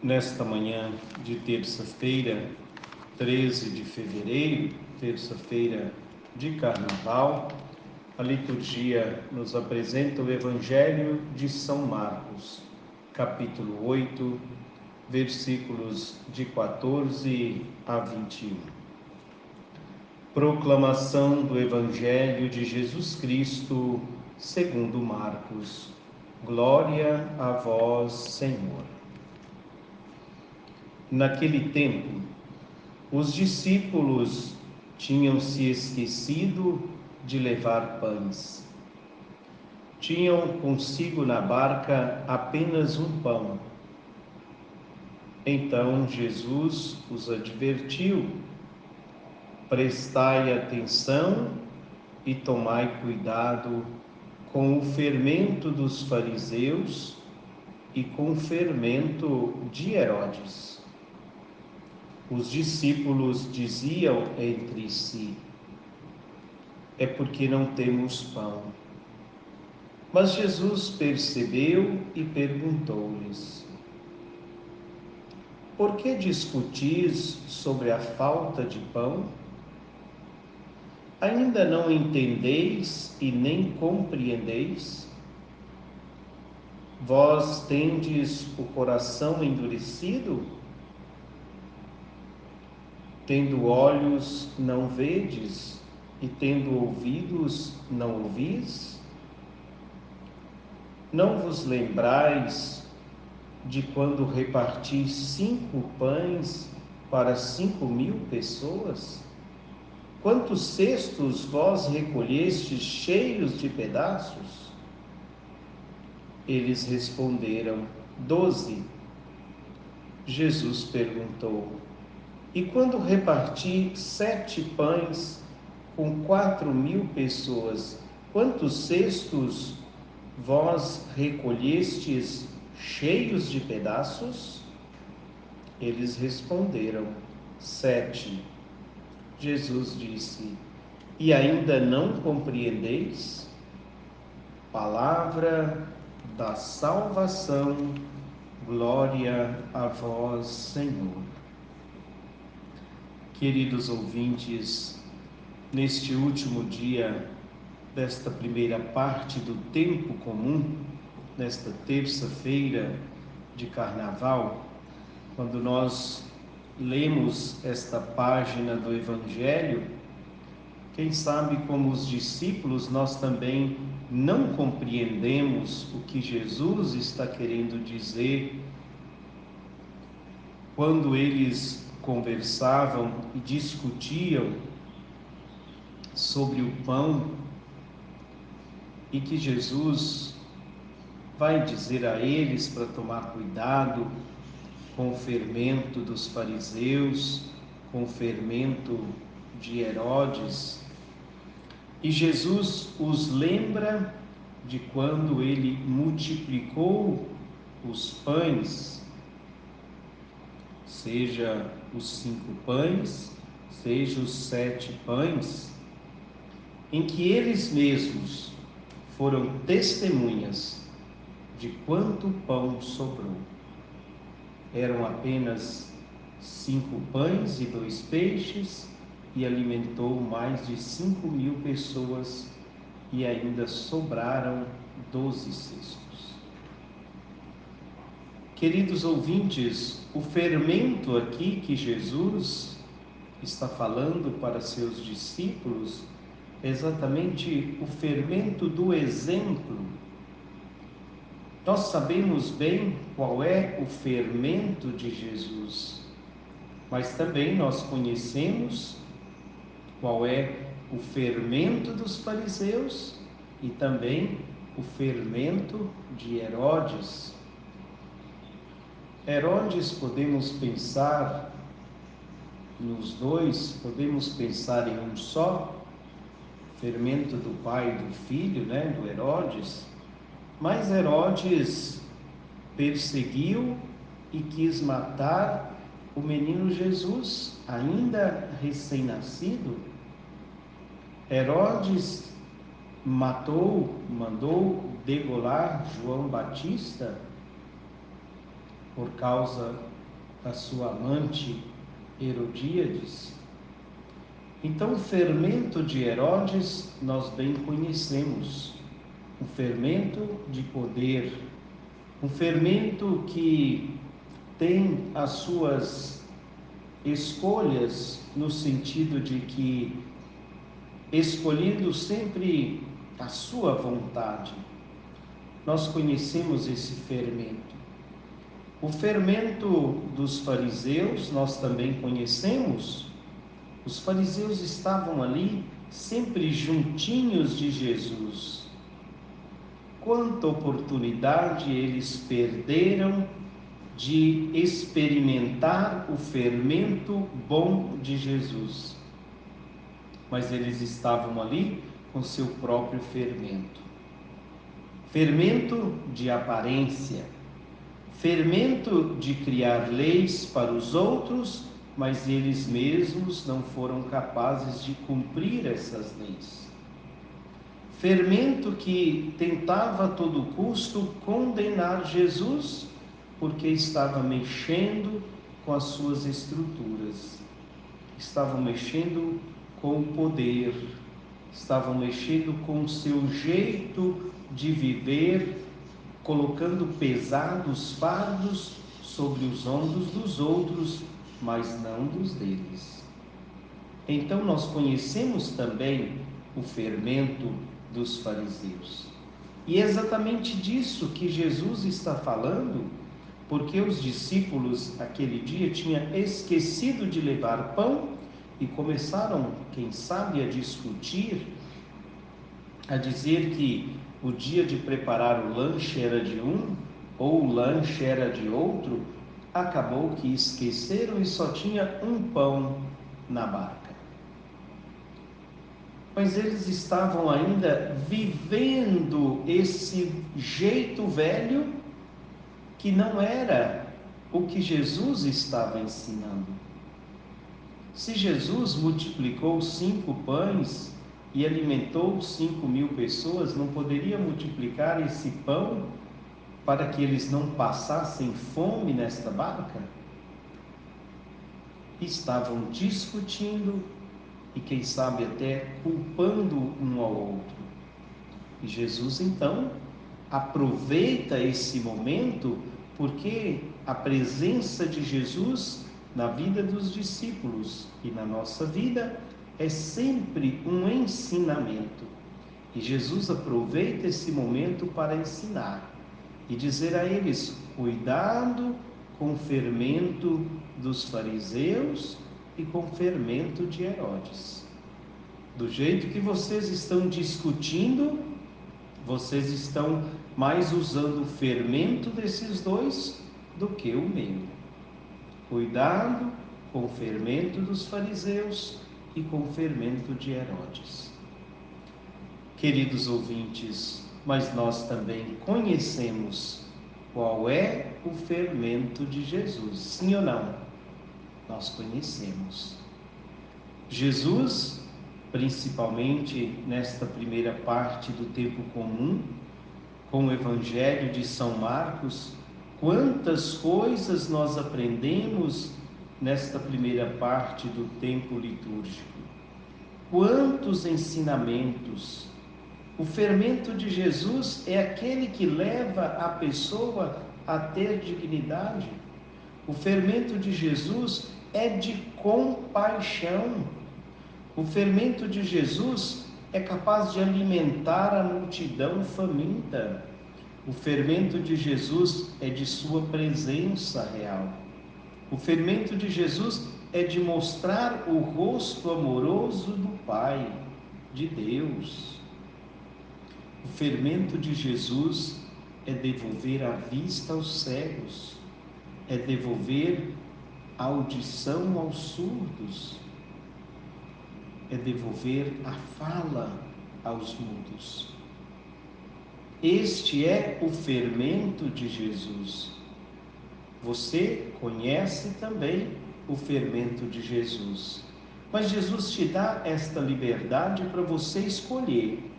Nesta manhã de terça-feira, 13 de fevereiro, terça-feira de Carnaval, a liturgia nos apresenta o Evangelho de São Marcos, capítulo 8, versículos de 14 a 21. Proclamação do Evangelho de Jesus Cristo, segundo Marcos. Glória a vós, Senhor. Naquele tempo, os discípulos tinham se esquecido de levar pães. Tinham consigo na barca apenas um pão. Então Jesus os advertiu: prestai atenção e tomai cuidado com o fermento dos fariseus e com o fermento de Herodes. Os discípulos diziam entre si: é porque não temos pão. Mas Jesus percebeu e perguntou-lhes: por que discutis sobre a falta de pão? Ainda não entendeis e nem compreendeis? Vós tendes o coração endurecido? Tendo olhos, não vedes, e tendo ouvidos, não ouvis? Não vos lembrais de quando reparti 5 pães para 5.000 pessoas? Quantos cestos vós recolhestes cheios de pedaços? Eles responderam: 12. Jesus perguntou: e quando reparti 7 pães com 4.000 pessoas, quantos cestos vós recolhestes cheios de pedaços? Eles responderam: 7. Jesus disse: e ainda não compreendeis? Palavra da salvação, glória a vós, Senhor. Queridos ouvintes, neste último dia desta primeira parte do tempo comum, nesta terça-feira de Carnaval, quando nós lemos esta página do Evangelho, quem sabe como os discípulos nós também não compreendemos o que Jesus está querendo dizer quando eles conversavam e discutiam sobre o pão, e que Jesus vai dizer a eles para tomar cuidado com o fermento dos fariseus, com o fermento de Herodes. E Jesus os lembra de quando ele multiplicou os pães, seja os 5 pães, seja os 7 pães, em que eles mesmos foram testemunhas de quanto pão sobrou. Eram apenas 5 pães e 2 peixes, e alimentou mais de 5.000 pessoas, e ainda sobraram 12 cestos. Queridos ouvintes, o fermento aqui que Jesus está falando para seus discípulos é exatamente o fermento do exemplo. Nós sabemos bem qual é o fermento de Jesus, mas também nós conhecemos qual é o fermento dos fariseus e também o fermento de Herodes. Herodes, podemos pensar nos dois, podemos pensar em um só, fermento do pai e do filho, do Herodes, mas Herodes perseguiu e quis matar o menino Jesus, ainda recém-nascido. Herodes mandou degolar João Batista por causa a sua amante Herodíades. Então, o fermento de Herodes nós bem conhecemos, um fermento de poder, um fermento que tem as suas escolhas no sentido de que escolhendo sempre a sua vontade. Nós conhecemos esse fermento. O fermento dos fariseus nós também conhecemos. Os fariseus estavam ali sempre juntinhos de Jesus. Quanta oportunidade eles perderam de experimentar o fermento bom de Jesus. Mas eles estavam ali com seu próprio fermento. Fermento de aparência, fermento de criar leis para os outros, mas eles mesmos não foram capazes de cumprir essas leis. Fermento que tentava a todo custo condenar Jesus, porque estava mexendo com as suas estruturas, estavam mexendo com o poder, estavam mexendo com o seu jeito de viver, colocando pesados fardos sobre os ombros dos outros, mas não dos deles. Então nós conhecemos também o fermento dos fariseus. E é exatamente disso que Jesus está falando, porque os discípulos aquele dia tinham esquecido de levar pão e começaram, quem sabe, a discutir, a dizer que o dia de preparar o lanche era de um, ou o lanche era de outro. Acabou que esqueceram e só tinha um pão na barca. Mas eles estavam ainda vivendo esse jeito velho que não era o que Jesus estava ensinando. Se Jesus multiplicou 5 pães e alimentou 5.000 pessoas, não poderia multiplicar esse pão para que eles não passassem fome nesta barca? Estavam discutindo e, quem sabe, até culpando um ao outro. E Jesus, então, aproveita esse momento, porque a presença de Jesus na vida dos discípulos e na nossa vida é sempre um ensinamento. E Jesus aproveita esse momento para ensinar e dizer a eles: cuidado com o fermento dos fariseus e com o fermento de Herodes. Do jeito que vocês estão discutindo, vocês estão mais usando o fermento desses dois do que o meu. Cuidado com o fermento dos fariseus e com o fermento de Herodes. Queridos ouvintes, mas nós também conhecemos qual é o fermento de Jesus, sim ou não? Nós conhecemos. Jesus, principalmente nesta primeira parte do tempo comum, com o Evangelho de São Marcos, quantas coisas nós aprendemos nesta primeira parte do tempo litúrgico. Quantos ensinamentos! O fermento de Jesus é aquele que leva a pessoa a ter dignidade. O fermento de Jesus é de compaixão. O fermento de Jesus é capaz de alimentar a multidão faminta. O fermento de Jesus é de sua presença real. O fermento de Jesus é de mostrar o rosto amoroso do Pai, de Deus. O fermento de Jesus é devolver a vista aos cegos, é devolver a audição aos surdos, é devolver a fala aos mudos. Este é o fermento de Jesus. Você conhece também o fermento de Jesus, mas Jesus te dá esta liberdade para você escolher.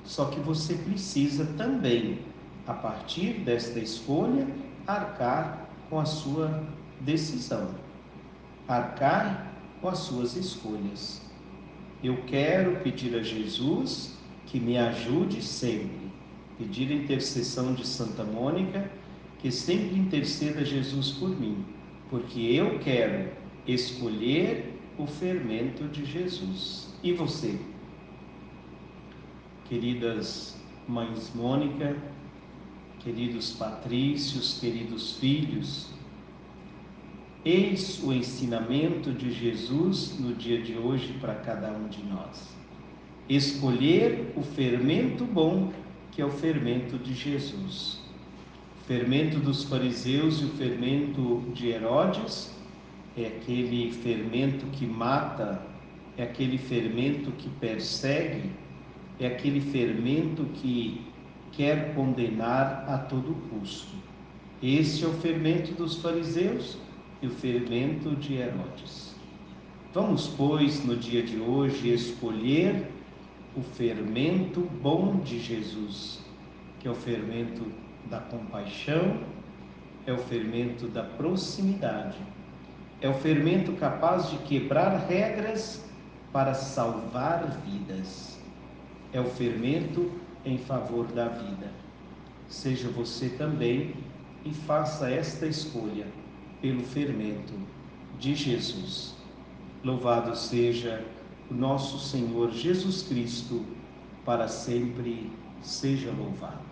Só que você precisa também, a partir desta escolha, arcar com a sua decisão, arcar com as suas escolhas. Eu quero pedir a Jesus que me ajude sempre, pedir a intercessão de Santa Mônica, que sempre interceda Jesus por mim, porque eu quero escolher o fermento de Jesus. E você? Queridas mães Mônica, queridos patrícios, queridos filhos, eis o ensinamento de Jesus no dia de hoje para cada um de nós. Escolher o fermento bom, que é o fermento de Jesus. O fermento dos fariseus e o fermento de Herodes é aquele fermento que mata, é aquele fermento que persegue, é aquele fermento que quer condenar a todo custo. Este é o fermento dos fariseus e o fermento de Herodes. Vamos, pois, no dia de hoje, escolher o fermento bom de Jesus, que é o fermento da compaixão, é o fermento da proximidade, é o fermento capaz de quebrar regras para salvar vidas, é o fermento em favor da vida. Seja você também e faça esta escolha pelo fermento de Jesus. Louvado seja o nosso Senhor Jesus Cristo, para sempre seja louvado.